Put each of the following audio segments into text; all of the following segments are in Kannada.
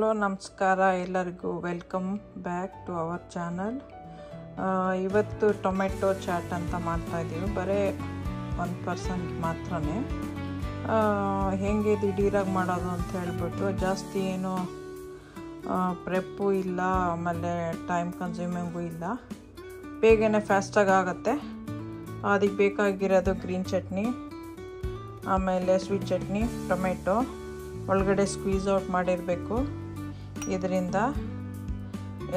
ಹಲೋ ನಮಸ್ಕಾರ ಎಲ್ಲರಿಗೂ welcome back to our channel. ಇವತ್ತು ಟೊಮೆಟೊ ಚಾಟ್ ಅಂತ ಮಾಡ್ತಾಯಿದ್ದೀವಿ. ಬರೀ 1% ಮಾತ್ರನೇ. ಹೇಗೆ ದಿಢೀರಾಗಿ ಮಾಡೋದು ಅಂತ ಹೇಳಿಬಿಟ್ಟು ಜಾಸ್ತಿ ಏನು ಪ್ರೆಪ್ಪು ಇಲ್ಲ, ಆಮೇಲೆ ಟೈಮ್ ಕನ್ಸ್ಯೂಮಿಂಗು ಇಲ್ಲ, ಬೇಗನೆ ಫಾಸ್ಟಾಗಿ ಆಗುತ್ತೆ. ಅದಕ್ಕೆ ಬೇಕಾಗಿರೋದು ಗ್ರೀನ್ ಚಟ್ನಿ, ಆಮೇಲೆ ಸ್ವೀಟ್ ಚಟ್ನಿ, ಟೊಮೆಟೊ ಒಳಗಡೆ ಸ್ಕ್ವೀಸ್ ಔಟ್ ಮಾಡಿರಬೇಕು. ಇದರಿಂದ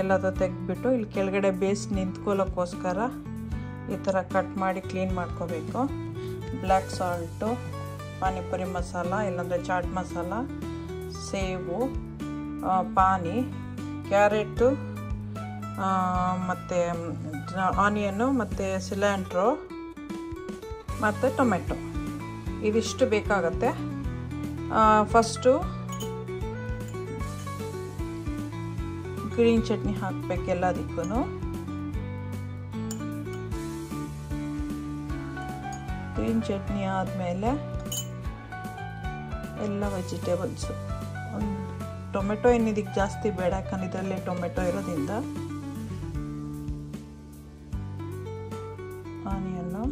ಎಲ್ಲದೂ ತೆಗೆದ್ಬಿಟ್ಟು ಇಲ್ಲಿ ಕೆಳಗಡೆ ಬೇಸ್ ನಿಂತ್ಕೊಳ್ಳೋಕ್ಕೋಸ್ಕರ ಈ ಥರ ಕಟ್ ಮಾಡಿ ಕ್ಲೀನ್ ಮಾಡ್ಕೋಬೇಕು. ಬ್ಲ್ಯಾಕ್ ಸಾಲ್ಟು, ಪಾನಿಪುರಿ ಮಸಾಲ ಇಲ್ಲಾಂದರೆ ಚಾಟ್ ಮಸಾಲ, ಸೇವು, ಪಾನಿ, ಕ್ಯಾರೆಟು, ಮತ್ತು ಆನಿಯನ್ನು, ಮತ್ತು ಸಿಲ್ಯಾಂಟ್ರೋ, ಮತ್ತು ಟೊಮೆಟೊ ಇದಿಷ್ಟು ಬೇಕಾಗತ್ತೆ. ಫಸ್ಟು ಗ್ರೀನ್ ಚಟ್ನಿ ಹಾಕಬೇಕು ಎಲ್ಲದಕ್ಕೂ. ಗ್ರೀನ್ ಚಟ್ನಿ ಆದಮೇಲೆ ಎಲ್ಲ ವೆಜಿಟೇಬಲ್ಸು. ಟೊಮೆಟೊ ಇದಕ್ಕೆ ಜಾಸ್ತಿ ಬೇಡ, ಯಾಕಂದ್ರೆ ಇದರಲ್ಲಿ ಟೊಮೆಟೊ ಇರೋದ್ರಿಂದ. ಆನಿಯನ್ನು,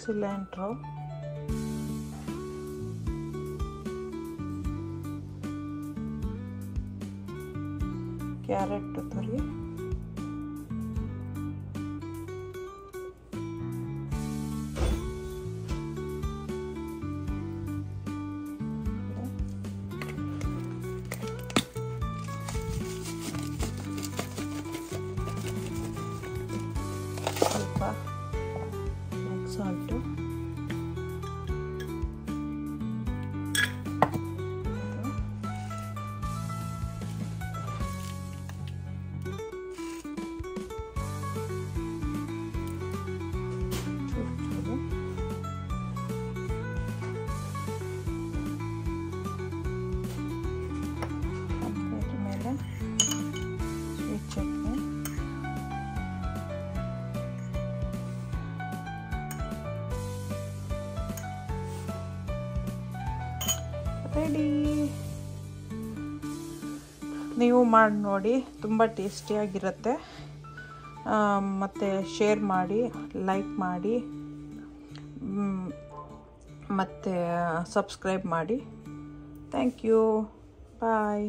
ಸಿಲ್ಯಾಂಟ್ರೋ, ಕ್ಯಾರೆಟ್ ತುರಿ, ಸ್ವಲ್ಪ ಸಾಲ್ಟು, ಮೇಲೆ ಸ್ವೀಟ್ ಚಟ್ನಿ, ರೆಡಿ. ನೀವು ಮಾಡಿ ನೋಡಿ, ತುಂಬ ಟೇಸ್ಟಿಯಾಗಿರುತ್ತೆ. ಮತ್ತು ಶೇರ್ ಮಾಡಿ, ಲೈಕ್ ಮಾಡಿ, ಮತ್ತು ಸಬ್ಸ್ಕ್ರೈಬ್ ಮಾಡಿ. Thank you. ಬಾಯ್.